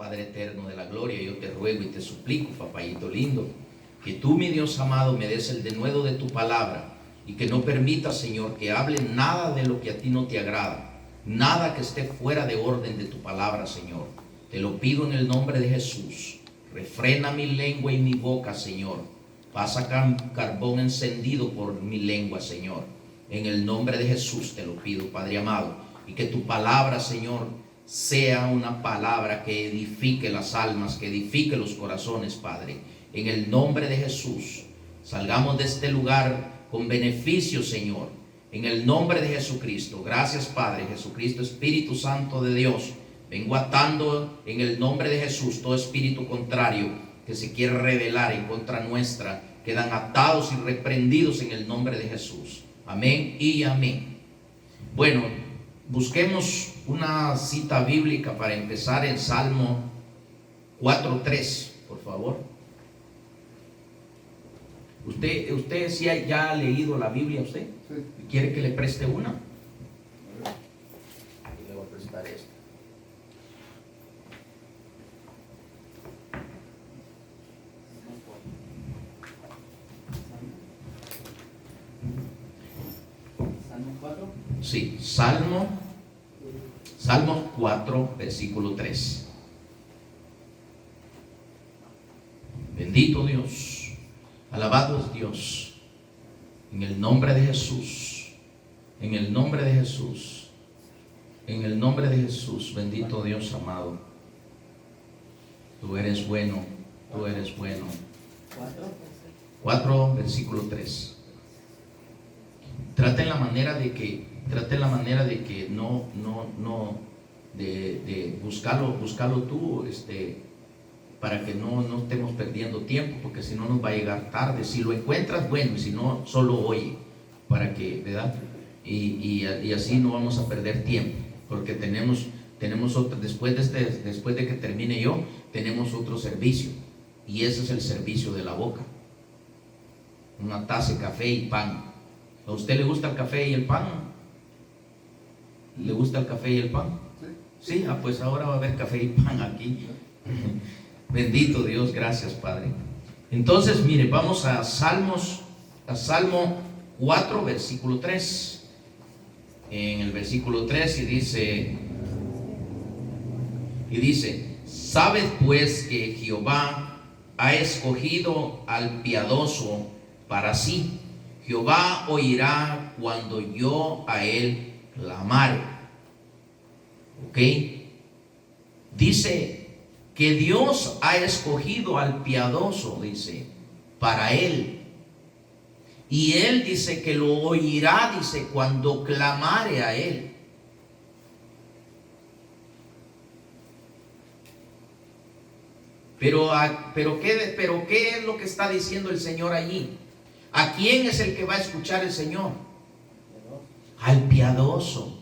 Padre eterno de la gloria, yo te ruego y te suplico, papayito lindo, que tú, mi Dios amado, me des el denuedo de tu palabra y que no permitas, Señor, que hable nada de lo que a ti no te agrada, nada que esté fuera de orden de tu palabra, Señor. Te lo pido en el nombre de Jesús. Refrena mi lengua y mi boca, Señor. Pasa carbón encendido por mi lengua, Señor. En el nombre de Jesús te lo pido, Padre amado. Y que tu palabra, Señor, sea una palabra que edifique las almas, que edifique los corazones, Padre. En el nombre de Jesús, salgamos de este lugar con beneficio, Señor. En el nombre de Jesucristo. Gracias, Padre. Jesucristo, Espíritu Santo de Dios. Vengo atando en el nombre de Jesús todo espíritu contrario que se quiere rebelar en contra nuestra. Quedan atados y reprendidos en el nombre de Jesús. Amén y amén. Bueno, busquemos una cita bíblica para empezar en Salmo 4:3, por favor. ¿Usted sí ya ha leído la Biblia usted? Sí. ¿Quiere que le preste una? Aquí le voy a prestar esta. ¿Salmo 4? Sí, Salmo 4, versículo 3. Bendito Dios. Alabado es Dios, en el nombre de Jesús, en el nombre de Jesús, en el nombre de Jesús, bendito Dios amado. Tú eres bueno, tú eres bueno. 4, versículo 3. Traten la manera de que no, de buscarlo tú, para que no estemos perdiendo tiempo, porque si no nos va a llegar tarde. Si lo encuentras, bueno, y si no, solo oye, para que, ¿verdad? Y así no vamos a perder tiempo, porque tenemos otro, después de que termine yo, tenemos otro servicio, y ese es el servicio de la boca. Una taza de café y pan. ¿A usted le gusta el café y el pan? ¿Le gusta el café y el pan? Sí, pues ahora va a haber café y pan aquí. Bendito Dios, gracias Padre. Entonces, mire, vamos a Salmo 4, versículo 3. En el versículo 3 y dice, sabed pues que Jehová ha escogido al piadoso para sí. Jehová oirá cuando yo a él clamare. ¿Ok? Dice que Dios ha escogido al piadoso, dice, para él. Y él dice que lo oirá, dice, cuando clamare a él. Pero ¿qué es lo que está diciendo el Señor allí? ¿A quién es el que va a escuchar el Señor? Al piadoso.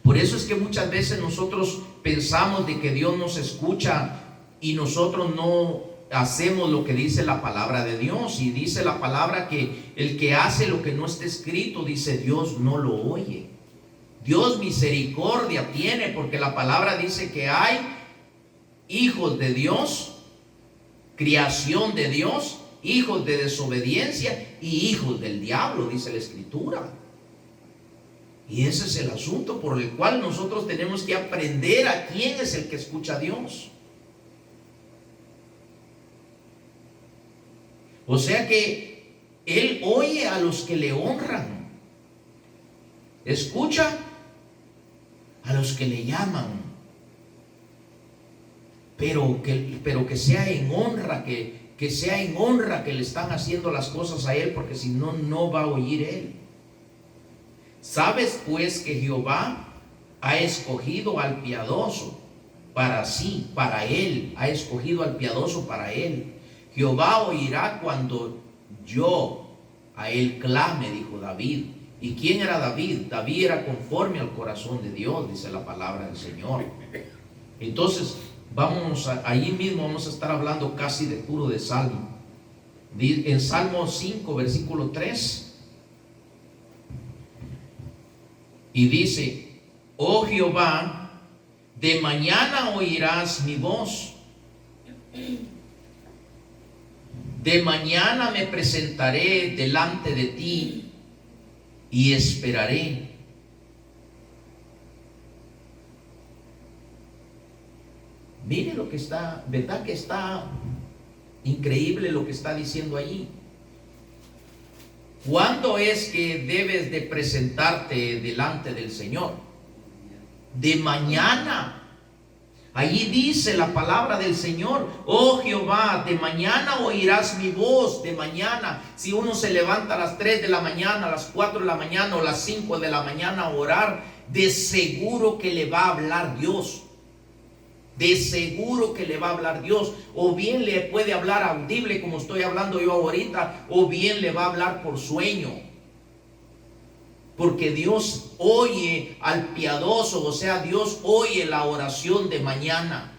Por eso es que muchas veces nosotros pensamos de que Dios nos escucha y nosotros no hacemos lo que dice la palabra de Dios. Y dice la palabra que el que hace lo que no está escrito, dice, Dios no lo oye. Dios misericordia tiene, porque la palabra dice que hay hijos de Dios, creación de Dios, hijos de desobediencia y hijos del diablo, dice la Escritura. Y ese es el asunto por el cual nosotros tenemos que aprender a quién es el que escucha a Dios. O sea que Él oye a los que le honran, escucha a los que le llaman, pero que sea en honra, que sea en honra que le están haciendo las cosas a Él, porque si no, no va a oír Él. Sabes pues que Jehová ha escogido al piadoso para sí, para él, ha escogido al piadoso para él. Jehová oirá cuando yo a él clame, dijo David. ¿Y quién era David? David era conforme al corazón de Dios, dice la palabra del Señor. Entonces, ahí mismo vamos a estar hablando casi de puro de Salmo. En Salmo 5, versículo 3. Y dice, oh Jehová, De mañana oirás mi voz. De mañana me presentaré delante de ti y esperaré. Mire lo que está, ¿verdad que está increíble lo que está diciendo allí? ¿Cuándo es que debes de presentarte delante del Señor? De mañana. Allí dice la palabra del Señor: oh Jehová, de mañana oirás mi voz. De mañana. Si uno se levanta a las 3 de la mañana, a las 4 de la mañana o las 5 de la mañana a orar, de seguro que le va a hablar Dios. De seguro que le va a hablar Dios. O bien le puede hablar audible como estoy hablando yo ahorita, o bien le va a hablar por sueño. Porque Dios oye al piadoso, o sea, Dios oye la oración de mañana.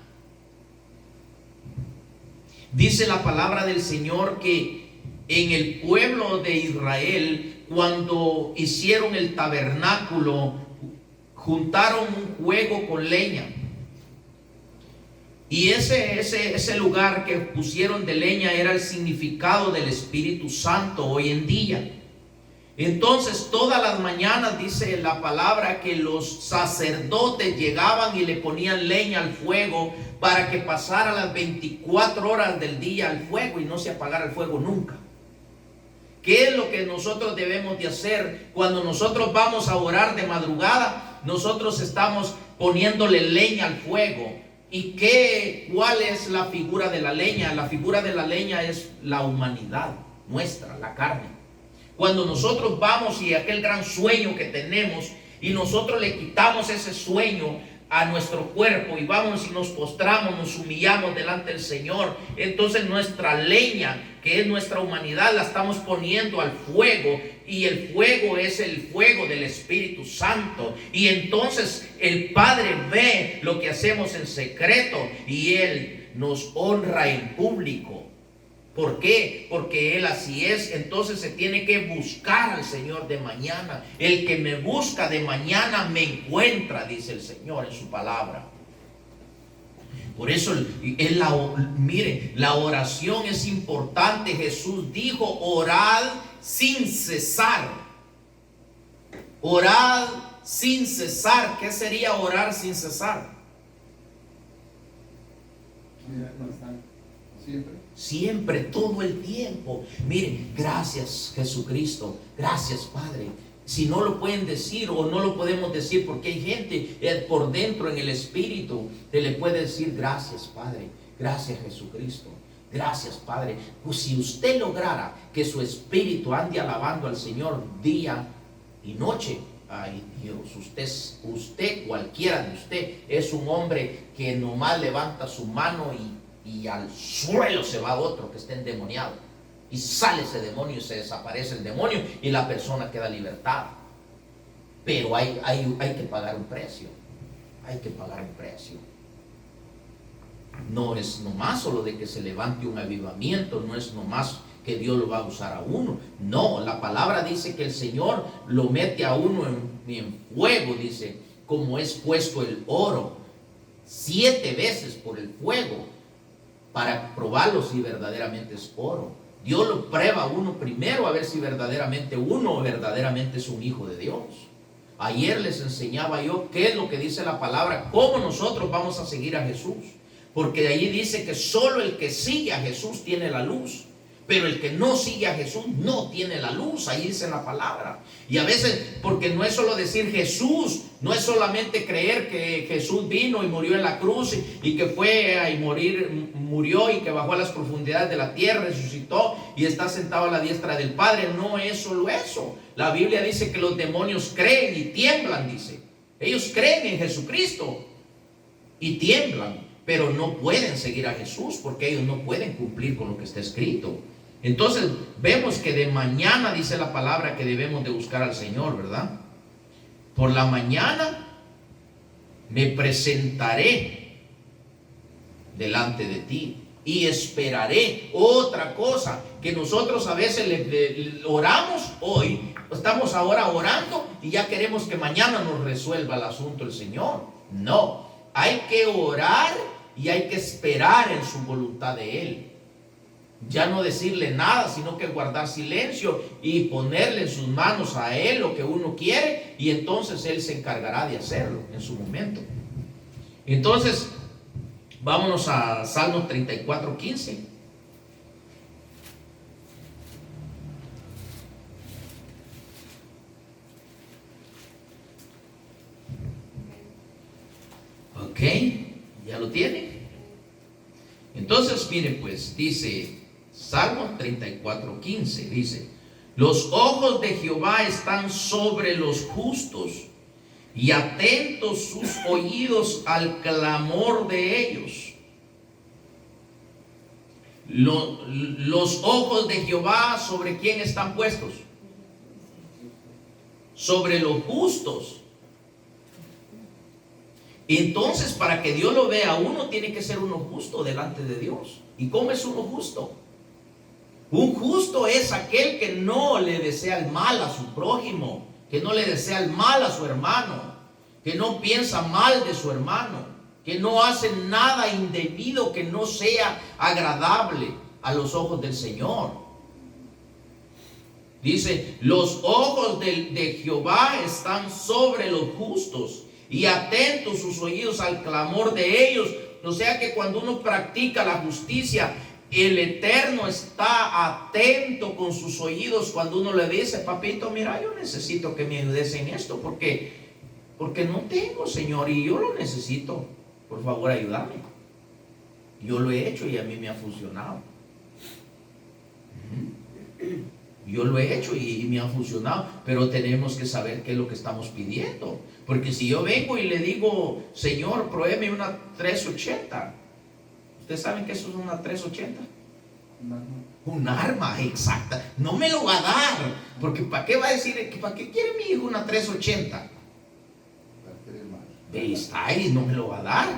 Dice la palabra del Señor que en el pueblo de Israel, cuando hicieron el tabernáculo, juntaron un fuego con leña. Y ese lugar que pusieron de leña era el significado del Espíritu Santo hoy en día. Entonces todas las mañanas dice la palabra que los sacerdotes llegaban y le ponían leña al fuego para que pasara las 24 horas del día al fuego y no se apagara el fuego nunca. ¿Qué es lo que nosotros debemos de hacer cuando nosotros vamos a orar de madrugada? Nosotros estamos poniéndole leña al fuego. ¿Y cuál es la figura de la leña? La figura de la leña es la humanidad nuestra, la carne. Cuando nosotros vamos y aquel gran sueño que tenemos y nosotros le quitamos ese sueño a nuestro cuerpo y vamos y nos postramos, nos humillamos delante del Señor, entonces nuestra leña, que es nuestra humanidad, la estamos poniendo al fuego, y el fuego es el fuego del Espíritu Santo. Y entonces el Padre ve lo que hacemos en secreto y Él nos honra en público. ¿Por qué? Porque Él así es. Entonces se tiene que buscar al Señor de mañana. El que me busca de mañana me encuentra, dice el Señor en su palabra. Por eso, mire, la oración es importante. Jesús dijo: orad sin cesar. Orad sin cesar. ¿Qué sería orar sin cesar? Siempre, todo el tiempo. Miren, gracias Jesucristo, gracias Padre. Si no lo pueden decir o no lo podemos decir, porque hay gente por dentro en el espíritu que le puede decir: gracias Padre, gracias Jesucristo, gracias Padre. Pues si usted lograra que su espíritu ande alabando al Señor día y noche, ay Dios, usted, cualquiera de usted, es un hombre que nomás levanta su mano y al suelo se va otro que está endemoniado, y sale ese demonio y se desaparece el demonio y la persona queda libertada. Pero hay que pagar un precio. Hay que pagar un precio. No es nomás solo de que se levante un avivamiento, no es nomás que Dios lo va a usar a uno. No, la palabra dice que el Señor lo mete a uno en fuego, dice, como es puesto el oro 7 veces por el fuego, para probarlo si verdaderamente es oro. Dios lo prueba a uno primero a ver si verdaderamente es un hijo de Dios. Ayer les enseñaba yo qué es lo que dice la palabra, cómo nosotros vamos a seguir a Jesús. Porque de allí dice que solo el que sigue a Jesús tiene la luz. Pero el que no sigue a Jesús no tiene la luz. Ahí dice la palabra. Y a veces, porque no es solo decir Jesús, no es solamente creer que Jesús vino y murió en la cruz y que fue a murió y que bajó a las profundidades de la tierra, resucitó y está sentado a la diestra del Padre. No es solo eso. La Biblia dice que los demonios creen y tiemblan, dice. Ellos creen en Jesucristo y tiemblan, pero no pueden seguir a Jesús porque ellos no pueden cumplir con lo que está escrito. Entonces vemos que de mañana dice la palabra que debemos de buscar al Señor, ¿verdad? Por la mañana me presentaré delante de ti y esperaré. Otra cosa que nosotros a veces le oramos hoy, estamos ahora orando y ya queremos que mañana nos resuelva el asunto el Señor. No, Hay que orar y hay que esperar en su voluntad de Él. Ya no decirle nada, sino que guardar silencio y ponerle en sus manos a Él lo que uno quiere, y entonces Él se encargará de hacerlo en su momento. Entonces, vámonos a Salmos 34:15. Ok, ¿ya lo tiene? Entonces, mire pues, dice Salmos 34:15, dice: los ojos de Jehová están sobre los justos, y atentos sus oídos al clamor de ellos. Los ojos de Jehová, ¿sobre quién están puestos? Sobre los justos. Entonces, para que Dios lo vea, uno tiene que ser uno justo delante de Dios. ¿Y cómo es uno justo? Un justo es aquel que no le desea el mal a su prójimo, que no le desea el mal a su hermano, que no piensa mal de su hermano, que no hace nada indebido que no sea agradable a los ojos del Señor. Dice: los ojos de Jehová están sobre los justos, y atentos sus oídos al clamor de ellos. O sea que cuando uno practica la justicia, el Eterno está atento con sus oídos cuando uno le dice: papito, mira, yo necesito que me ayudes en esto porque no tengo, Señor, y yo lo necesito. Por favor, ayúdame. Yo lo he hecho y a mí me ha funcionado. Yo lo he hecho y me ha funcionado, pero tenemos que saber qué es lo que estamos pidiendo. Porque si yo vengo y le digo: Señor, pruébeme una 380. ¿Ustedes saben que eso es una 380? Un arma, exacta. No me lo va a dar, porque ¿para qué va a decir? ¿Para qué quiere mi hijo una 380? Está ahí, no me lo va a dar.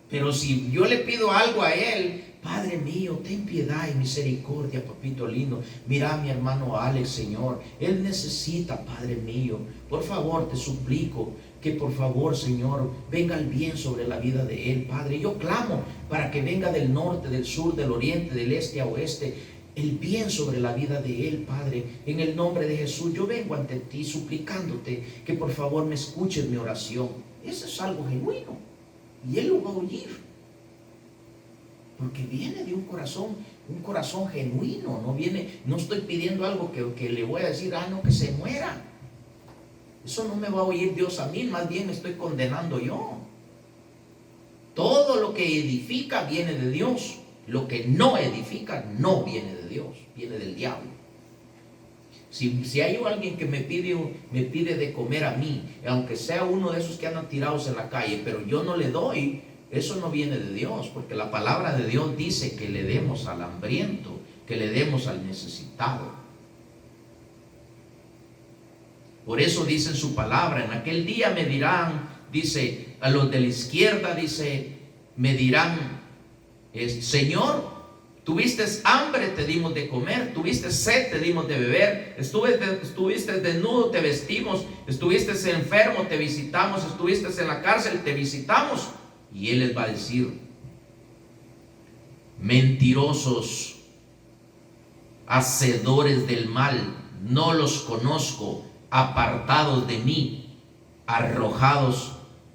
Pero si yo le pido algo a él: Padre mío, ten piedad y misericordia, papito lindo. Mira a mi hermano Alex, Señor, él necesita, Padre mío. Por favor, te suplico que por favor, Señor, venga el bien sobre la vida de él, Padre. Yo clamo para que venga del norte, del sur, del oriente, del este a oeste, el bien sobre la vida de él, Padre. En el nombre de Jesús, yo vengo ante ti suplicándote que por favor me escuches mi oración. Eso es algo genuino y él lo va a oír, porque viene de un corazón genuino. No estoy pidiendo algo que le voy a decir: no, que se muera. Eso no me va a oír Dios a mí, más bien me estoy condenando yo. Todo lo que edifica viene de Dios. Lo que no edifica no viene de Dios, viene del diablo. Si hay alguien que me pide de comer a mí, aunque sea uno de esos que andan tirados en la calle, pero yo no le doy, eso no viene de Dios, porque la palabra de Dios dice que le demos al hambriento, que le demos al necesitado. Por eso dice en su palabra: en aquel día me dirán, dice, a los de la izquierda, dice, me dirán: Señor, tuviste hambre, te dimos de comer; tuviste sed, te dimos de beber; estuviste desnudo, te vestimos; estuviste enfermo, te visitamos; estuviste en la cárcel, te visitamos. Y Él les va a decir: mentirosos, hacedores del mal, no los conozco; apartados de mí, arrojados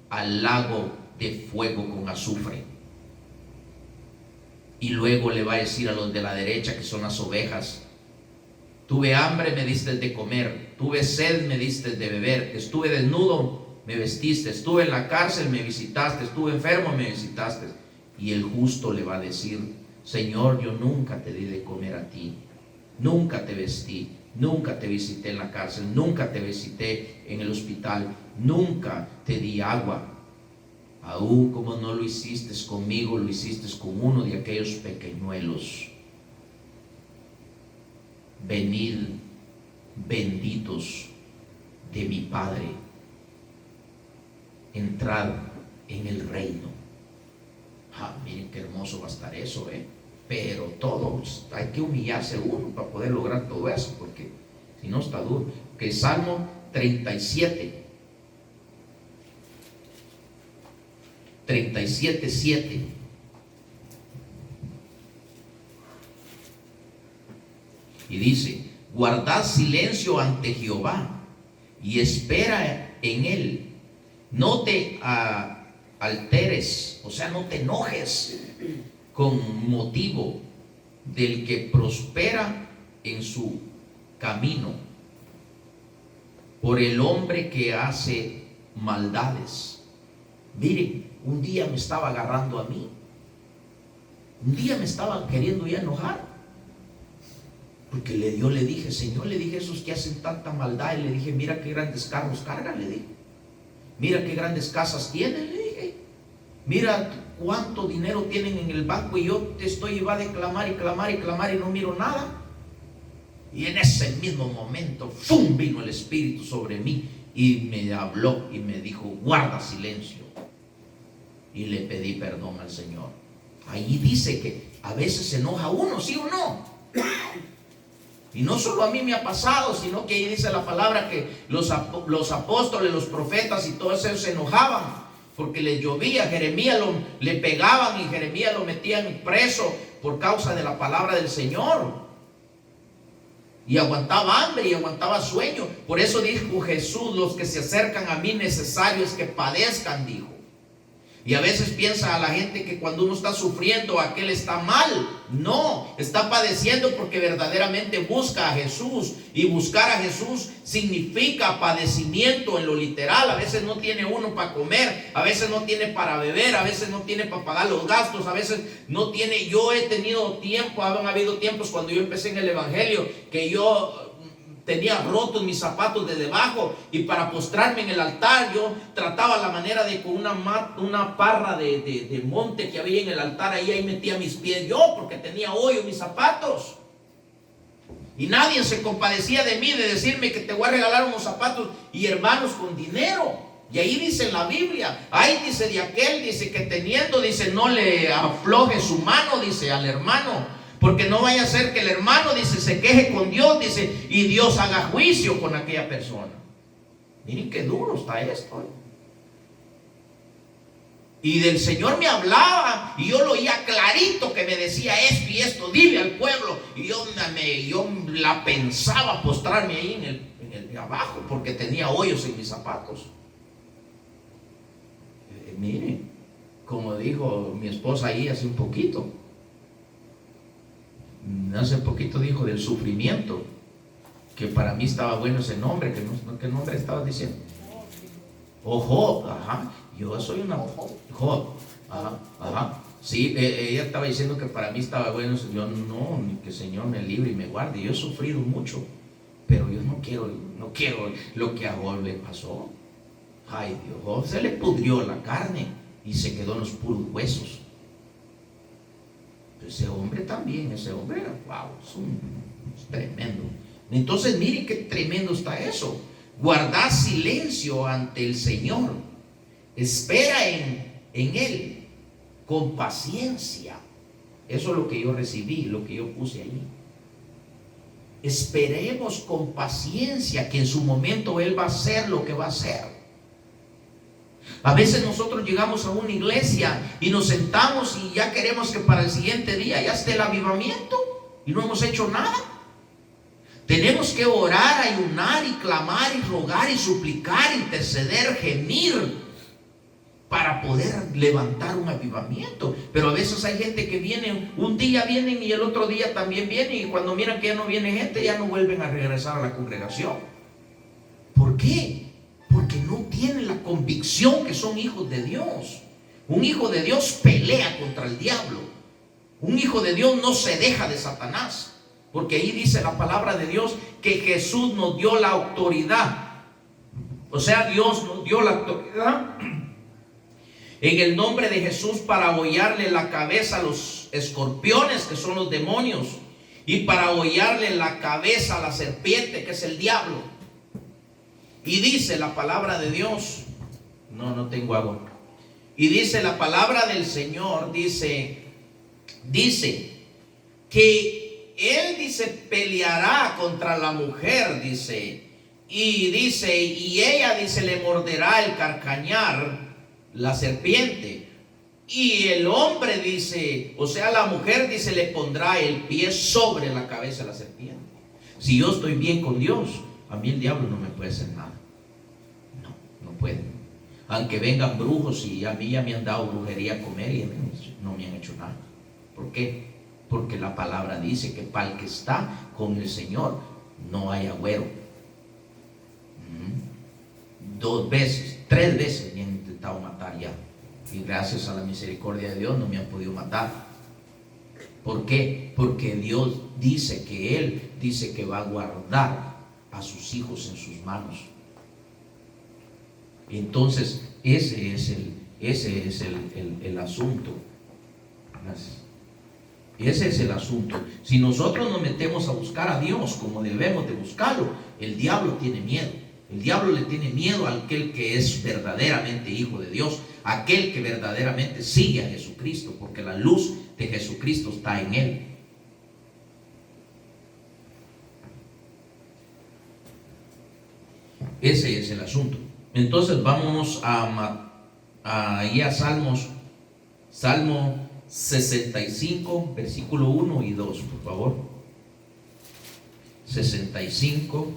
al lago de fuego con azufre. Y luego le va a decir a los de la derecha, que son las ovejas: tuve hambre, me diste de comer; tuve sed, me diste de beber; estuve desnudo, me vestiste; estuve en la cárcel, me visitaste; estuve enfermo, me visitaste. Y el justo le va a decir: Señor, yo nunca te di de comer a ti, nunca te vestí, nunca te visité en la cárcel, nunca te visité en el hospital, nunca te di agua. Aún como no lo hiciste conmigo, lo hiciste con uno de aquellos pequeñuelos. Venid, benditos de mi Padre, entrad en el reino. Miren qué hermoso va a estar eso, pero todos hay que humillarse uno para poder lograr todo eso, porque si no está duro. Que Salmo 37. 37:7. Y dice: guardad silencio ante Jehová y espera en él. No te alteres, o sea, no te enojes con motivo del que prospera en su camino, por el hombre que hace maldades. Miren, un día me estaba agarrando a mí, un día me estaba queriendo ya enojar, porque yo le dije: Señor, le dije, esos que hacen tanta maldad, y le dije: mira qué grandes carros cargan, le dije, mira qué grandes casas tienen, le dije, mira cuánto dinero tienen en el banco, y yo te estoy, va a clamar y clamar y clamar y no miro nada. Y en ese mismo momento, ¡fum!, vino el Espíritu sobre mí y me habló y me dijo: guarda silencio. Y le pedí perdón al Señor. Ahí dice que a veces se enoja uno, ¿sí o no? Y no solo a mí me ha pasado, sino que ahí dice la palabra que los apóstoles, los profetas y todos ellos se enojaban porque les llovía. Jeremías le pegaban y Jeremías lo metían preso por causa de la palabra del Señor. Y aguantaba hambre y aguantaba sueño. Por eso dijo Jesús: los que se acercan a mí, necesario es que padezcan, dijo. Y a veces piensa a la gente que cuando uno está sufriendo, aquel está mal. No, está padeciendo porque verdaderamente busca a Jesús. Y buscar a Jesús significa padecimiento en lo literal. A veces no tiene uno para comer, a veces no tiene para beber, a veces no tiene para pagar los gastos, a veces no tiene. Yo he tenido tiempo, han habido tiempos cuando yo empecé en el evangelio, que yo tenía rotos mis zapatos de debajo, y para postrarme en el altar yo trataba la manera de con una parra de monte que había en el altar, ahí metía mis pies yo, porque tenía hoyo mis zapatos. Y nadie se compadecía de mí, de decirme que te voy a regalar unos zapatos, y hermanos con dinero. Y ahí dice en la Biblia, ahí dice de aquel, dice que teniendo, dice, no le afloje su mano, dice, al hermano, porque no vaya a ser que el hermano, dice, se queje con Dios, dice, y Dios haga juicio con aquella persona. Miren qué duro está esto. Y del Señor me hablaba, y yo lo oía clarito que me decía esto y esto, dile al pueblo. Y yo la pensaba postrarme ahí en el abajo, porque tenía hoyos en mis zapatos. Miren, como dijo mi esposa ahí hace un poquito, dijo del sufrimiento, que para mí estaba bueno ese nombre, ¿qué nombre estabas diciendo? Job, ajá, yo soy una Job, ajá, sí, ella estaba diciendo que para mí estaba bueno. Yo no, ni que el Señor me libre y me guarde. Yo he sufrido mucho, pero yo no quiero lo que a Job le pasó. Ay Dios, Job se le pudrió la carne y se quedó en los puros huesos. Ese hombre también, era, wow, es tremendo. Entonces miren qué tremendo está eso. Guardad silencio ante el Señor, espera en Él con paciencia. Eso es lo que yo recibí, lo que yo puse ahí. Esperemos con paciencia que en su momento Él va a hacer lo que va a hacer. A veces nosotros llegamos a una iglesia y nos sentamos y ya queremos que para el siguiente día ya esté el avivamiento, y no hemos hecho nada. Tenemos que orar, ayunar y clamar y rogar y suplicar, interceder, gemir para poder levantar un avivamiento. Pero a veces hay gente que viene, un día vienen y el otro día también vienen, y cuando miran que ya no viene gente, ya no vuelven a regresar a la congregación. ¿Por qué? Porque no tienen la convicción que son hijos de Dios. Un hijo de Dios pelea contra el diablo. Un hijo de Dios no se deja de Satanás, porque ahí dice la palabra de Dios que Jesús nos dio la autoridad. O sea, Dios nos dio la autoridad en el nombre de Jesús para hollarle la cabeza a los escorpiones, que son los demonios, y para hollarle la cabeza a la serpiente, que es el diablo. Y dice la palabra de Dios, no tengo agua. Y dice la palabra del Señor, dice que Él, dice, peleará contra la mujer, dice, y ella, dice, le morderá el carcañar, la serpiente. Y el hombre dice, o sea, la mujer dice, le pondrá el pie sobre la cabeza de la serpiente. Si yo estoy bien con Dios, a mí el diablo no me puede hacer nada. No puede. Aunque vengan brujos y a mí ya me han dado brujería a comer y no me han hecho nada. ¿Por qué? Porque la palabra dice que para el que está con el Señor no hay agüero. 2 veces, 3 veces me han intentado matar ya. Y gracias a la misericordia de Dios no me han podido matar. ¿Por qué? Porque Dios dice que Él dice que va a guardar a sus hijos en sus manos. Entonces, ese es el asunto. Gracias. Ese es el asunto. Si nosotros nos metemos a buscar a Dios como debemos de buscarlo, el diablo tiene miedo. El diablo le tiene miedo a aquel que es verdaderamente hijo de Dios, aquel que verdaderamente sigue a Jesucristo, porque la luz de Jesucristo está en él. Ese es el asunto. Entonces vámonos ahí a Salmo 65, versículo 1 y 2, por favor. 65.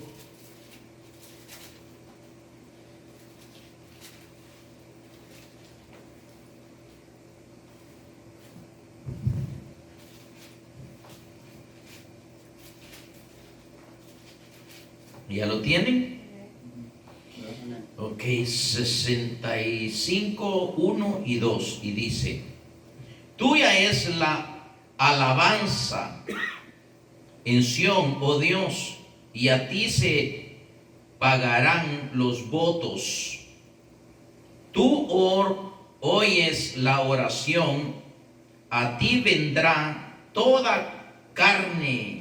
¿Ya lo tienen? Ok, 65, 1 y 2. Y dice: tuya es la alabanza en Sión, oh Dios, y a ti se pagarán los votos. Tú oyes la oración, a ti vendrá toda carne.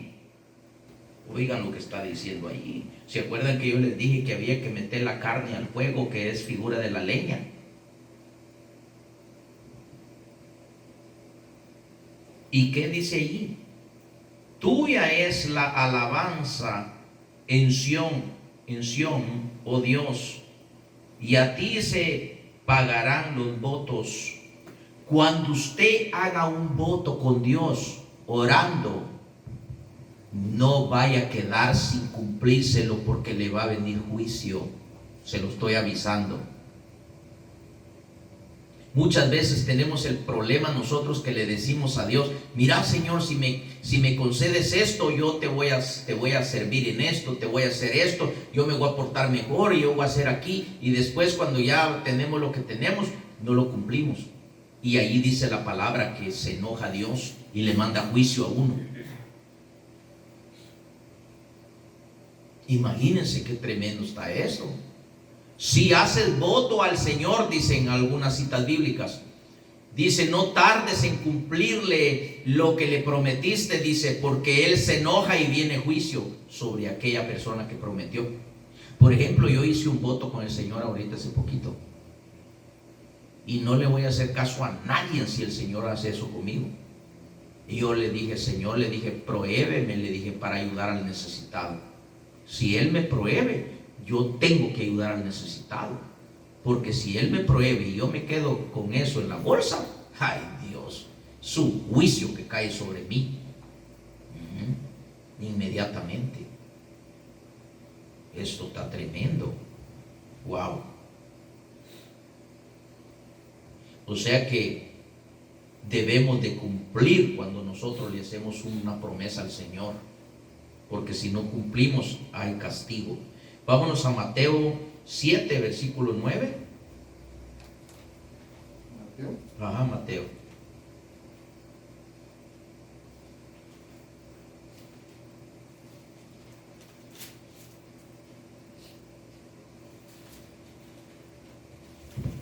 Oigan lo que está diciendo allí. ¿Se acuerdan que yo les dije que había que meter la carne al fuego, que es figura de la leña? ¿Y qué dice allí? Tuya es la alabanza en Sión, oh Dios, y a ti se pagarán los votos. Cuando usted haga un voto con Dios, orando, no vaya a quedar sin cumplírselo, porque le va a venir juicio. Se lo estoy avisando. Muchas veces tenemos el problema nosotros que le decimos a Dios: mira, Señor, si me concedes esto, yo te voy a servir en esto, te voy a hacer esto, yo me voy a portar mejor y yo voy a hacer aquí. Y después, cuando ya tenemos lo que tenemos, no lo cumplimos. Y ahí dice la palabra que se enoja Dios y le manda juicio a uno. Imagínense qué tremendo está eso. Si haces voto al Señor, dicen algunas citas bíblicas, dice: no tardes en cumplirle lo que le prometiste, dice, porque Él se enoja y viene juicio sobre aquella persona que prometió. Por ejemplo, yo hice un voto con el Señor ahorita hace poquito, y no le voy a hacer caso a nadie si el Señor hace eso conmigo. Y yo le dije: Señor, le dije, prohébeme, le dije, para ayudar al necesitado. Si Él me prohíbe, yo tengo que ayudar al necesitado. Porque si Él me prohíbe y yo me quedo con eso en la bolsa, ay Dios, su juicio que cae sobre mí inmediatamente. Esto está tremendo. Wow. O sea que debemos de cumplir cuando nosotros le hacemos una promesa al Señor, porque si no cumplimos hay castigo. Vámonos a Mateo 7, versículo 9. Ajá, Mateo.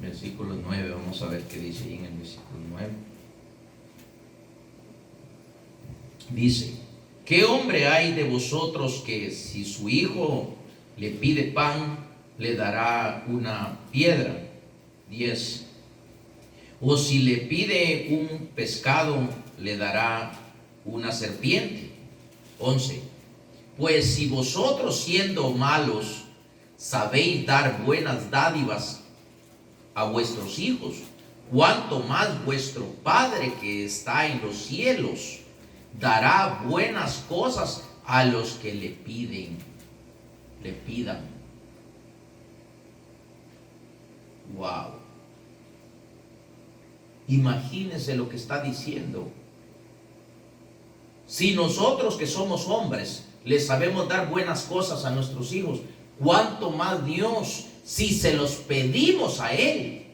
Versículo 9, vamos a ver qué dice ahí en el versículo 9. Dice: ¿qué hombre hay de vosotros que si su hijo le pide pan, le dará una piedra? 10. O si le pide un pescado, le dará una serpiente. 11. Pues si vosotros, siendo malos, sabéis dar buenas dádivas a vuestros hijos, cuánto más vuestro Padre que está en los cielos dará buenas cosas a los que le pidan. Wow. Imagínense lo que está diciendo. Si nosotros que somos hombres le sabemos dar buenas cosas a nuestros hijos, cuánto más Dios si se los pedimos a Él.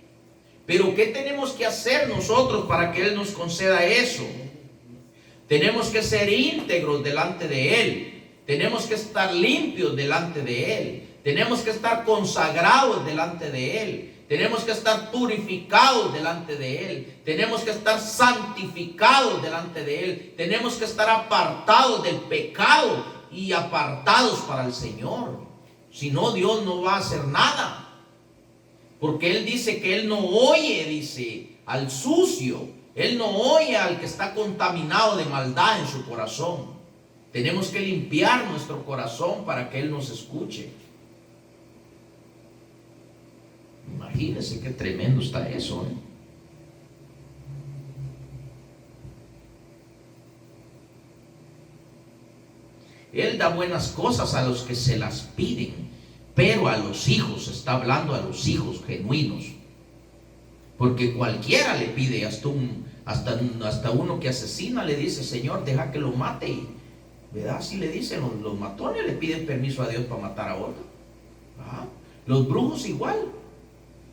Pero ¿qué tenemos que hacer nosotros para que Él nos conceda eso? Tenemos que ser íntegros delante de Él. Tenemos que estar limpios delante de Él. Tenemos que estar consagrados delante de Él. Tenemos que estar purificados delante de Él. Tenemos que estar santificados delante de Él. Tenemos que estar apartados del pecado y apartados para el Señor. Si no, Dios no va a hacer nada. Porque Él dice que Él no oye, dice, al sucio. Él no oye al que está contaminado de maldad en su corazón. Tenemos que limpiar nuestro corazón para que Él nos escuche. Imagínense qué tremendo está eso, ¿eh? Él da buenas cosas a los que se las piden, pero a los hijos, está hablando a los hijos genuinos. Porque cualquiera le pide, hasta uno que asesina le dice, Señor, deja que lo mate. Y, ¿verdad? Si le dicen, los matones le piden permiso a Dios para matar a otro. ¿Ah? Los brujos igual.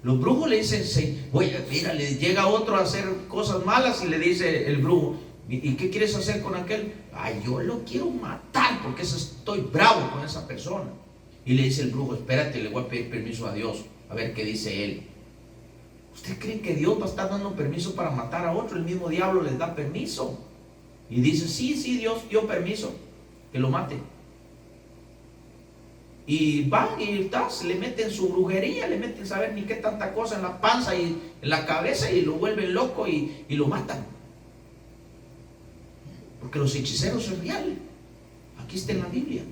Los brujos le dicen, oye, mira, le llega otro a hacer cosas malas y le dice el brujo, ¿y qué quieres hacer con aquel? Ay, yo lo quiero matar porque estoy bravo con esa persona. Y le dice el brujo, espérate, le voy a pedir permiso a Dios, a ver qué dice él. ¿Usted cree que Dios va a estar dando permiso para matar a otro? El mismo diablo les da permiso. Y dice, sí, Dios dio permiso, que lo mate. Y van y se le meten su brujería, le meten saber ni qué tanta cosa en la panza y en la cabeza y lo vuelven loco y lo matan. Porque los hechiceros es real. Aquí está en la Biblia.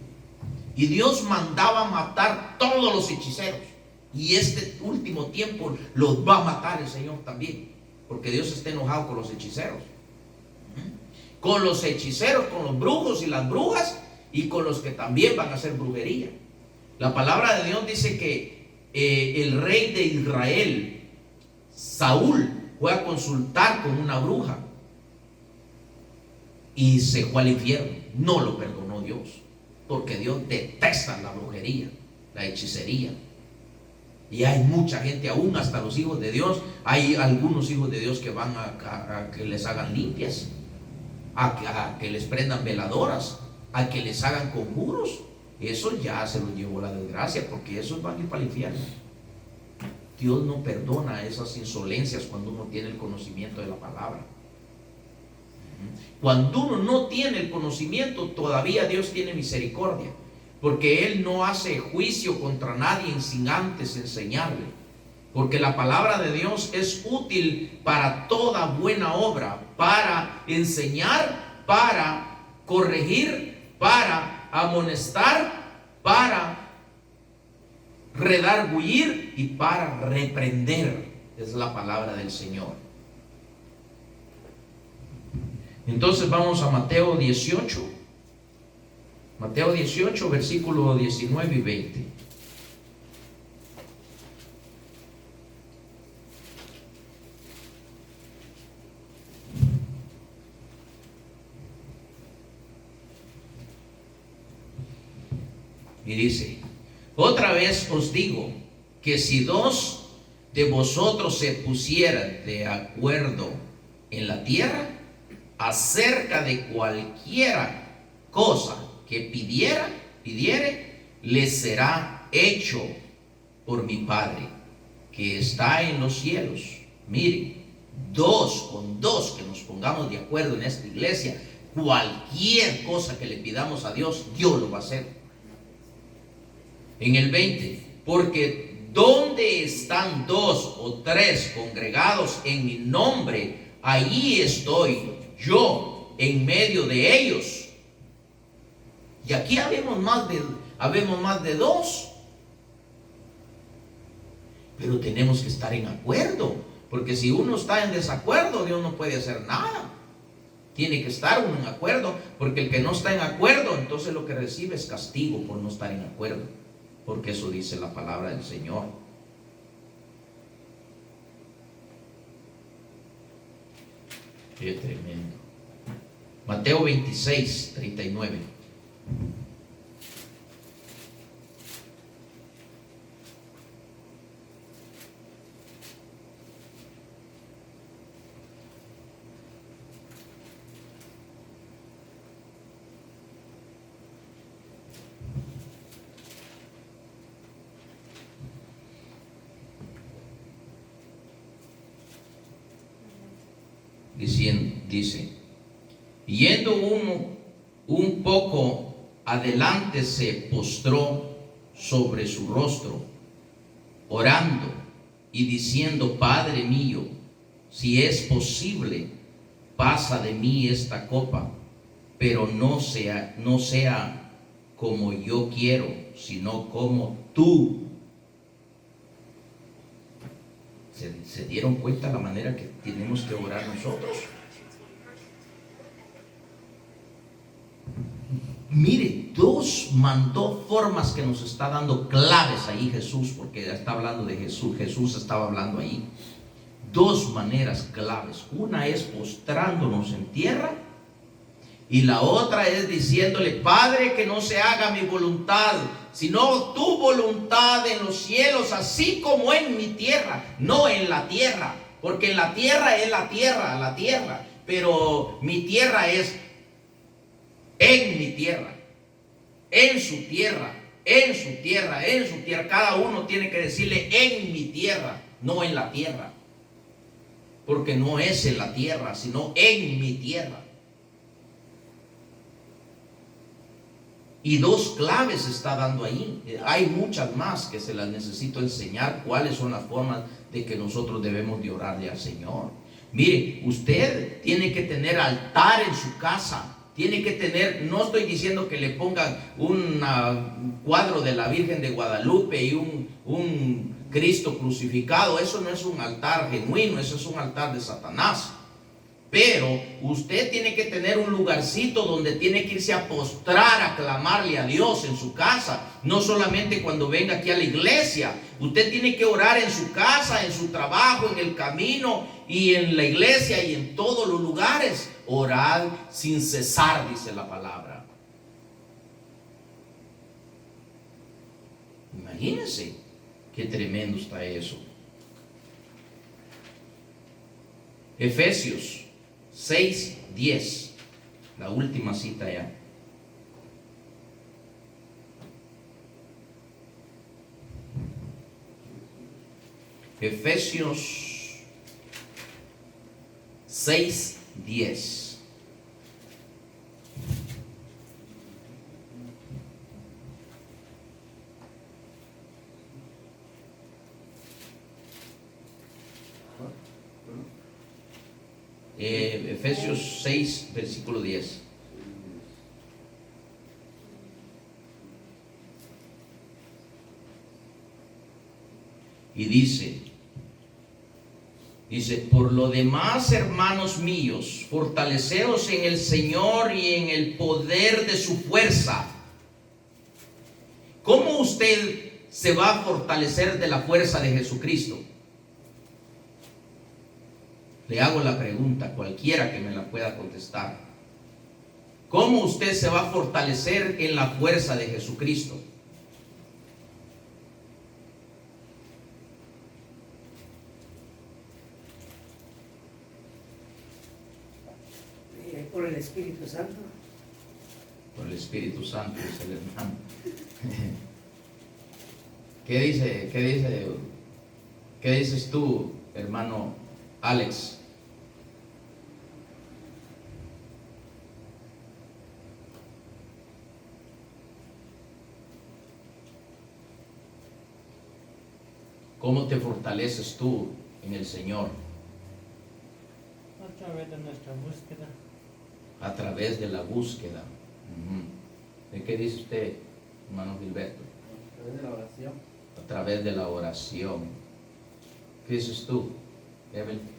Y Dios mandaba matar todos los hechiceros. Y este último tiempo los va a matar el Señor también. Porque Dios está enojado con los hechiceros. Con los hechiceros, con los brujos y las brujas y con los que también van a hacer brujería. La palabra de Dios dice que el rey de Israel, Saúl, fue a consultar con una bruja y se fue al infierno. No lo perdonó Dios, porque Dios detesta la brujería, la hechicería. Y hay mucha gente, aún hasta los hijos de Dios, hay algunos hijos de Dios que van a que les hagan limpias, a que les prendan veladoras, a que les hagan conjuros. Eso ya se los llevó la desgracia, porque esos van a ir para el infierno. Dios no perdona esas insolencias cuando uno tiene el conocimiento de la palabra. Cuando uno no tiene el conocimiento, todavía Dios tiene misericordia, porque Él no hace juicio contra nadie sin antes enseñarle. Porque la palabra de Dios es útil para toda buena obra, para enseñar, para corregir, para amonestar, para redarguir y para reprender. Es la palabra del Señor. Entonces vamos a Mateo 18. Mateo 18, versículos 19 y 20. Y dice, otra vez os digo que si dos de vosotros se pusieran de acuerdo en la tierra acerca de cualquiera cosa que pidiere, les será hecho por mi Padre que está en los cielos. Miren, con dos que nos pongamos de acuerdo en esta iglesia, cualquier cosa que le pidamos a Dios, Dios lo va a hacer. En el 20, porque donde están dos o tres congregados en mi nombre, ahí estoy yo en medio de ellos. Y aquí habemos más de dos. Pero tenemos que estar en acuerdo, Porque si uno está en desacuerdo, Dios no puede hacer nada. Tiene que estar uno en acuerdo, porque el que no está en acuerdo, entonces lo que recibe es castigo por no estar en acuerdo. Porque eso dice la palabra del Señor. Qué tremendo. Mateo 26, 39. Dice, yendo uno un poco adelante, se postró sobre su rostro, orando y diciendo: Padre mío, si es posible, pasa de mí esta copa, pero no sea como yo quiero, sino como tú. ¿Se dieron cuenta la manera que tenemos que orar nosotros? Mire, dos formas que nos está dando claves ahí Jesús, porque ya está hablando de Jesús. Jesús estaba hablando ahí. Dos maneras claves. Una es postrándonos en tierra, y la otra es diciéndole: Padre, que no se haga mi voluntad, sino tu voluntad en los cielos, así como en mi tierra. No en la tierra, porque en la tierra es la tierra, pero mi tierra es en mi tierra, en su tierra, en su tierra, en su tierra. Cada uno tiene que decirle: en mi tierra, no en la tierra, porque no es en la tierra, sino en mi tierra. Y dos claves está dando ahí. Hay muchas más que se las necesito enseñar, cuáles son las formas de que nosotros debemos de orarle al Señor. Mire, usted tiene que tener altar en su casa. Tiene que tener, no estoy diciendo que le pongan un cuadro de la Virgen de Guadalupe y un Cristo crucificado. Eso no es un altar genuino, eso es un altar de Satanás. Pero usted tiene que tener un lugarcito donde tiene que irse a postrar, a clamarle a Dios en su casa. No solamente cuando venga aquí a la iglesia. Usted tiene que orar en su casa, en su trabajo, en el camino y en la iglesia y en todos los lugares. Orad sin cesar, dice la palabra. Imagínense qué tremendo está eso. Efesios 6:10, la última cita ya. Efesios 6:10. Efesios 6, versículo 10. Y dice, por lo demás, hermanos míos, fortaleceos en el Señor y en el poder de su fuerza. ¿Cómo usted se va a fortalecer de la fuerza de Jesucristo? Le hago la pregunta, cualquiera que me la pueda contestar. ¿Cómo usted se va a fortalecer en la fuerza de Jesucristo? Por el Espíritu Santo. Por el Espíritu Santo, dice el hermano. ¿Qué dices tú, hermano Alex? ¿Cómo te fortaleces tú en el Señor? A través de nuestra búsqueda. A través de la búsqueda. ¿De qué dice usted, hermano Gilberto? A través de la oración. A través de la oración. ¿Qué dices tú? Evelyn.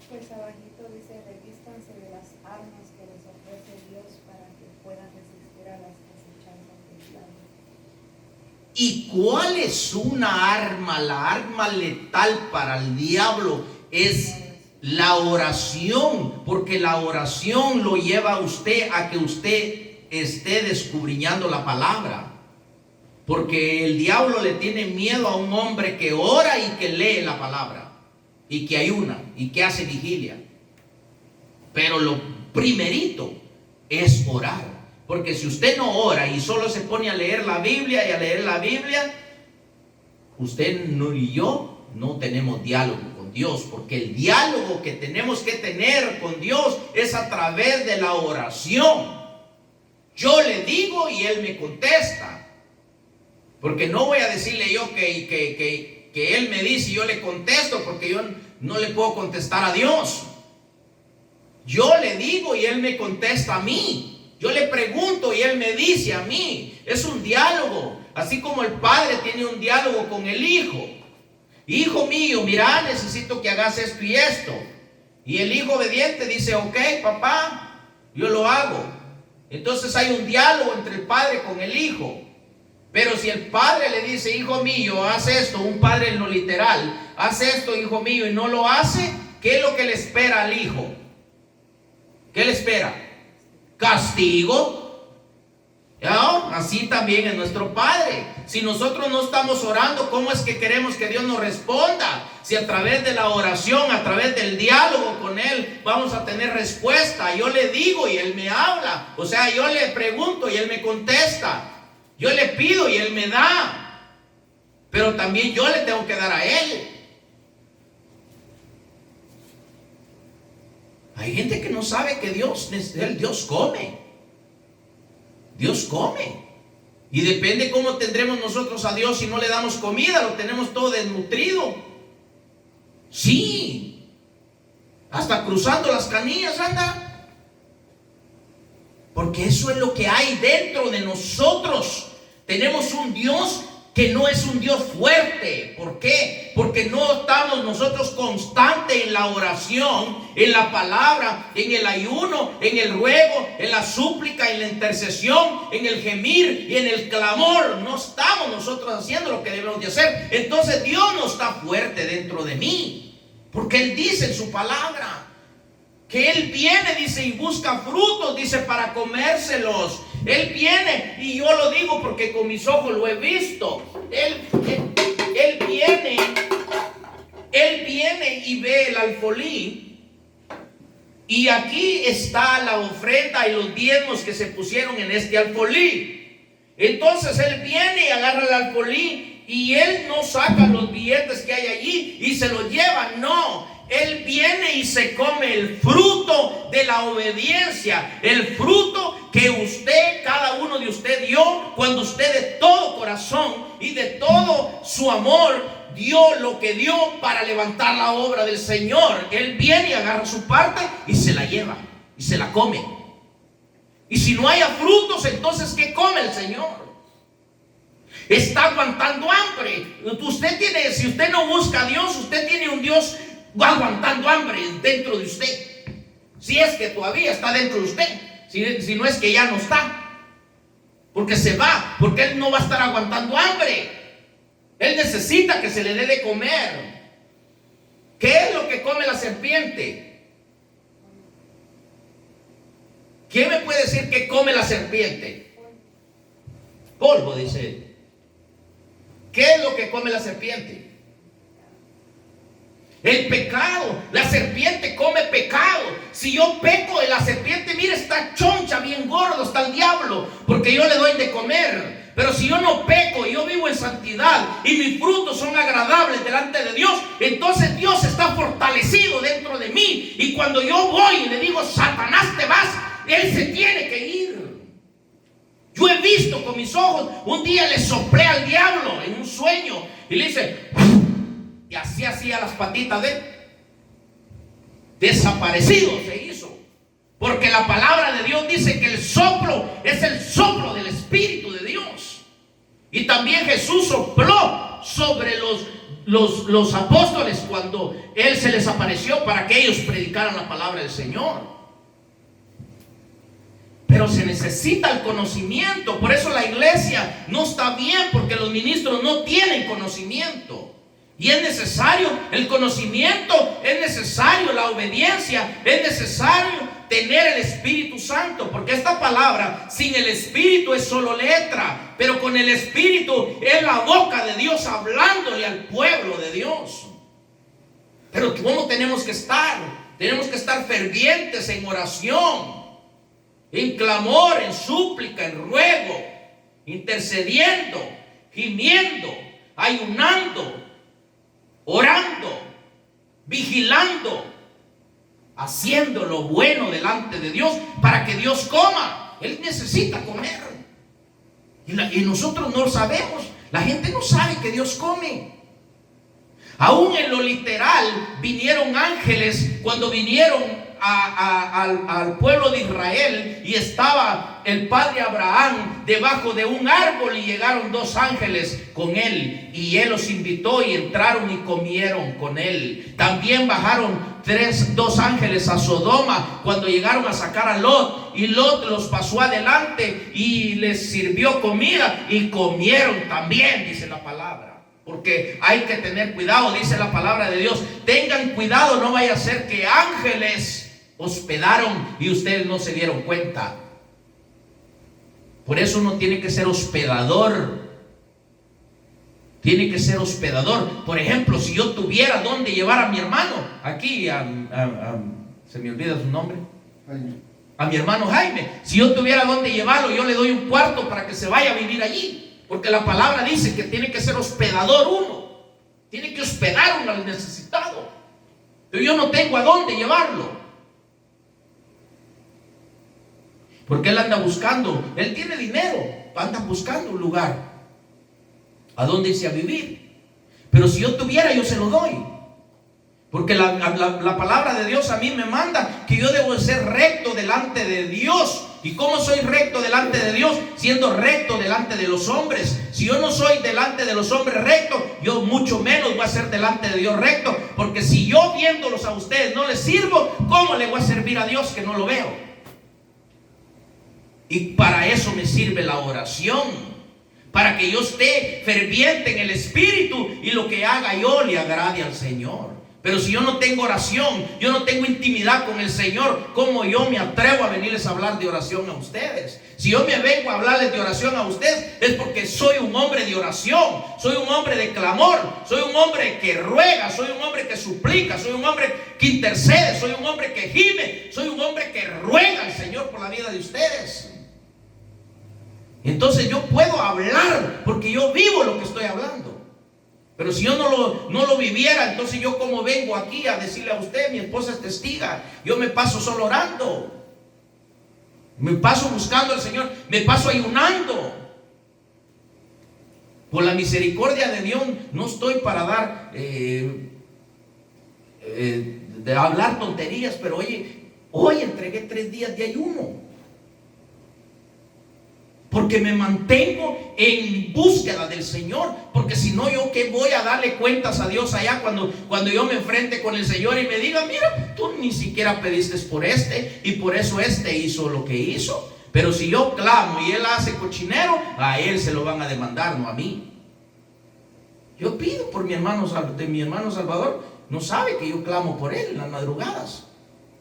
Pues abajito dice, revístanse de las armas que les ofrece Dios para que puedan resistir a las acechanzas del diablo. ¿Y cuál es una arma? La arma letal para el diablo es la oración, porque la oración lo lleva a usted a que usted esté descubriñando la palabra. Porque el diablo le tiene miedo a un hombre que ora y que lee la palabra, y que ayuna, y que hace vigilia. Pero lo primerito es orar. Porque si usted no ora y solo se pone a leer la Biblia y a leer la Biblia, usted no, y yo no tenemos diálogo con Dios. Porque el diálogo que tenemos que tener con Dios es a través de la oración. Yo le digo y Él me contesta. Porque no voy a decirle yo que Él me dice y yo le contesto, porque yo no le puedo contestar a Dios. Yo le digo y Él me contesta a mí. Yo le pregunto y Él me dice a mí. Es un diálogo. Así como el padre tiene un diálogo con el hijo. Hijo mío, mira, necesito que hagas esto y esto. Y el hijo obediente dice, ok, papá, yo lo hago. Entonces hay un diálogo entre el padre con el hijo. Pero si el padre le dice, hijo mío, haz esto, un padre en lo literal, haz esto, hijo mío, y no lo hace, ¿qué es lo que le espera al hijo? ¿Qué le espera? Castigo. ¿Ya? Así también es nuestro Padre. Si nosotros no estamos orando, ¿cómo es que queremos que Dios nos responda? Si a través de la oración, a través del diálogo con Él, vamos a tener respuesta. Yo le digo y Él me habla. O sea, yo le pregunto y Él me contesta. Yo le pido y Él me da. Pero también yo le tengo que dar a Él. Hay gente que no sabe que Dios come. Dios come. Y depende cómo tendremos nosotros a Dios si no le damos comida, lo tenemos todo desnutrido. Sí. Hasta cruzando las canillas anda. Porque eso es lo que hay dentro de nosotros. Tenemos un Dios que no es un Dios fuerte. ¿Por qué? Porque no estamos nosotros constantes en la oración, en la palabra, en el ayuno, en el ruego, en la súplica, en la intercesión, en el gemir y en el clamor. No estamos nosotros haciendo lo que debemos de hacer. Entonces Dios no está fuerte dentro de mí. Porque Él dice en su palabra que Él viene, dice, y busca frutos, dice, para comérselos. Él viene, y yo lo digo porque con mis ojos lo he visto. Él viene y ve el alfolí. Y aquí está la ofrenda y los diezmos que se pusieron en este alfolí. Entonces Él viene y agarra el alfolí, y Él no saca los billetes que hay allí y se los lleva, no. Él viene y se come el fruto de la obediencia, el fruto que usted, cada uno de usted dio cuando usted de todo corazón y de todo su amor dio lo que dio para levantar la obra del Señor. Él viene y agarra su parte y se la lleva y se la come. Y si no haya frutos, entonces ¿qué come el Señor? Está aguantando hambre. Si usted no busca a Dios, usted tiene un Dios va aguantando hambre dentro de usted. Si es que todavía está dentro de usted. Si no es que ya no está. Porque se va. Porque Él no va a estar aguantando hambre. Él necesita que se le dé de comer. ¿Qué es lo que come la serpiente? ¿Quién me puede decir qué come la serpiente? Polvo, dice él. ¿Qué es lo que come la serpiente? El pecado. La serpiente come pecado. Si yo peco de la serpiente, mira, está choncha, bien gordo, está el diablo, porque yo le doy de comer. Pero si yo no peco y yo vivo en santidad y mis frutos son agradables delante de Dios, entonces Dios está fortalecido dentro de mí. Y cuando yo voy y le digo, Satanás, te vas, Él se tiene que ir. Yo he visto con mis ojos, un día le soplé al diablo en un sueño y le hice, y así hacía las patitas de él. Desaparecido se hizo. Porque la palabra de Dios dice que el soplo es el soplo del Espíritu de Dios. Y también Jesús sopló sobre los apóstoles cuando Él se les apareció para que ellos predicaran la palabra del Señor. Pero se necesita el conocimiento. Por eso la iglesia no está bien, porque los ministros no tienen conocimiento. Y es necesario el conocimiento, es necesario la obediencia, es necesario tener el Espíritu Santo, porque esta palabra sin el Espíritu es solo letra, pero con el Espíritu es la boca de Dios hablándole al pueblo de Dios. Pero ¿cómo tenemos que estar? Tenemos que estar fervientes en oración, en clamor, en súplica, en ruego, intercediendo, gimiendo, ayunando, orando, vigilando, haciendo lo bueno delante de Dios para que Dios coma. Él necesita comer. Y nosotros no lo sabemos. La gente no sabe que Dios come. Aún en lo literal vinieron ángeles cuando vinieron al pueblo de Israel, y estaba el padre Abraham debajo de un árbol, y llegaron dos ángeles con él, y él los invitó y entraron y comieron con él. También bajaron dos ángeles a Sodoma cuando llegaron a sacar a Lot, y Lot los pasó adelante y les sirvió comida y comieron también, dice la palabra. Porque hay que tener cuidado, dice la palabra de Dios. Tengan cuidado, no vaya a ser que ángeles hospedaron y ustedes no se dieron cuenta. Por eso uno tiene que ser hospedador. Tiene que ser hospedador. Por ejemplo, si yo tuviera dónde llevar a mi hermano, aquí se me olvida su nombre, a mi hermano Jaime, si yo tuviera dónde llevarlo, yo le doy un cuarto para que se vaya a vivir allí, porque la palabra dice que tiene que ser hospedador uno, tiene que hospedar uno al necesitado. Pero yo no tengo a dónde llevarlo, porque él anda buscando, él tiene dinero, anda buscando un lugar a dónde irse a vivir. Pero si yo tuviera, yo se lo doy, porque la palabra de Dios a mí me manda que yo debo ser recto delante de Dios. ¿Y cómo soy recto delante de Dios? Siendo recto delante de los hombres. Si yo no soy delante de los hombres recto, yo mucho menos voy a ser delante de Dios recto, porque si yo viéndolos a ustedes no les sirvo, ¿cómo le voy a servir a Dios que no lo veo? Y para eso me sirve la oración, para que yo esté ferviente en el Espíritu y lo que haga yo le agrade al Señor. Pero si yo no tengo oración, yo no tengo intimidad con el Señor, ¿cómo yo me atrevo a venirles a hablar de oración a ustedes? Si yo me vengo a hablarles de oración a ustedes, es porque soy un hombre de oración, soy un hombre de clamor, soy un hombre que ruega, soy un hombre que suplica, soy un hombre que intercede, soy un hombre que gime, soy un hombre que ruega al Señor por la vida de ustedes. Entonces yo puedo hablar porque yo vivo lo que estoy hablando. Pero si yo no lo viviera, entonces yo como vengo aquí a decirle a usted, mi esposa es testiga, yo me paso solo orando, me paso buscando al Señor, me paso ayunando. Por la misericordia de Dios no estoy para dar de hablar tonterías, pero hoy entregué 3 días de ayuno, porque me mantengo en búsqueda del Señor. Porque si no, yo qué voy a darle cuentas a Dios allá cuando yo me enfrente con el Señor y me diga, mira, tú ni siquiera pediste por y por eso hizo lo que hizo. Pero si yo clamo y él hace cochinero, a él se lo van a demandar, no a mí. Yo pido por mi hermano Salvador, no sabe que yo clamo por él en las madrugadas.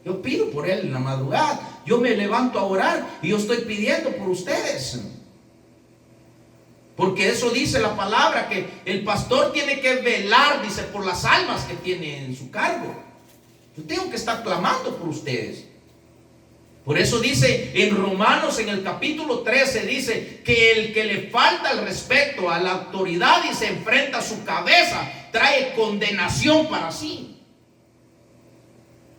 Yo pido por él en la madrugada. Yo me levanto a orar y yo estoy pidiendo por ustedes. Porque eso dice la palabra, que el pastor tiene que velar, dice, por las almas que tiene en su cargo. Yo tengo que estar clamando por ustedes. Por eso dice en Romanos, en el capítulo 13, dice que el que le falta el respeto a la autoridad y se enfrenta a su cabeza, trae condenación para sí.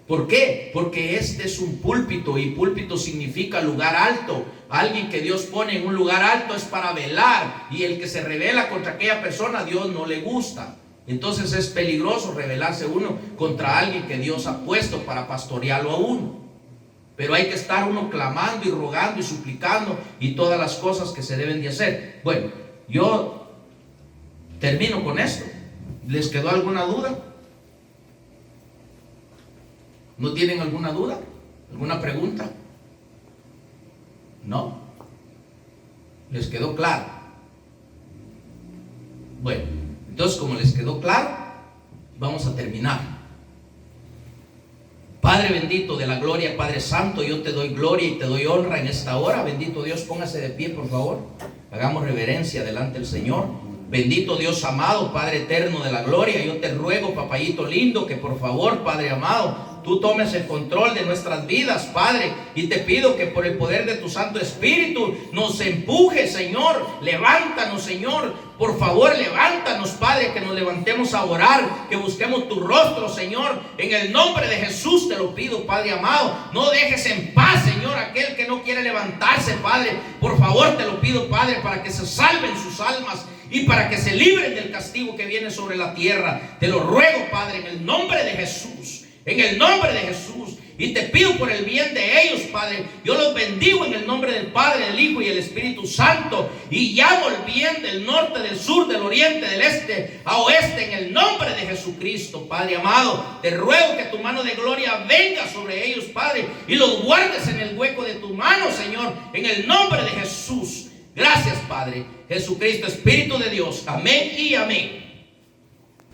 ¿Por qué? Porque este es un púlpito, y púlpito significa lugar alto. Alguien que Dios pone en un lugar alto es para velar, y el que se rebela contra aquella persona, a Dios no le gusta. Entonces es peligroso rebelarse uno contra alguien que Dios ha puesto para pastorearlo a uno. Pero hay que estar uno clamando y rogando y suplicando y todas las cosas que se deben de hacer. Bueno, yo termino con esto. ¿Les quedó alguna duda? ¿No tienen alguna duda? ¿Alguna pregunta? ¿No? ¿Les quedó claro? Bueno, entonces como les quedó claro, vamos a terminar. Padre bendito de la gloria, Padre santo, yo te doy gloria y te doy honra en esta hora. Bendito Dios, póngase de pie por favor. Hagamos reverencia delante del Señor. Bendito Dios amado, Padre eterno de la gloria, yo te ruego, papayito lindo, que por favor, Padre amado, tú tomes el control de nuestras vidas, Padre, y te pido que por el poder de tu Santo Espíritu nos empuje, Señor. Levántanos, Señor, por favor, levántanos, Padre, que nos levantemos a orar, que busquemos tu rostro, Señor. En el nombre de Jesús te lo pido, Padre amado. No dejes en paz, Señor, aquel que no quiere levantarse, Padre. Por favor, te lo pido, Padre, para que se salven sus almas y para que se libren del castigo que viene sobre la tierra. Te lo ruego, Padre, en el nombre de Jesús. En el nombre de Jesús. Y te pido por el bien de ellos, Padre. Yo los bendigo en el nombre del Padre, del Hijo y del Espíritu Santo. Y llamo el bien del norte, del sur, del oriente, del este a oeste, en el nombre de Jesucristo, Padre amado. Te ruego que tu mano de gloria venga sobre ellos, Padre, y los guardes en el hueco de tu mano, Señor, en el nombre de Jesús. Gracias, Padre Jesucristo, Espíritu de Dios. Amén y amén.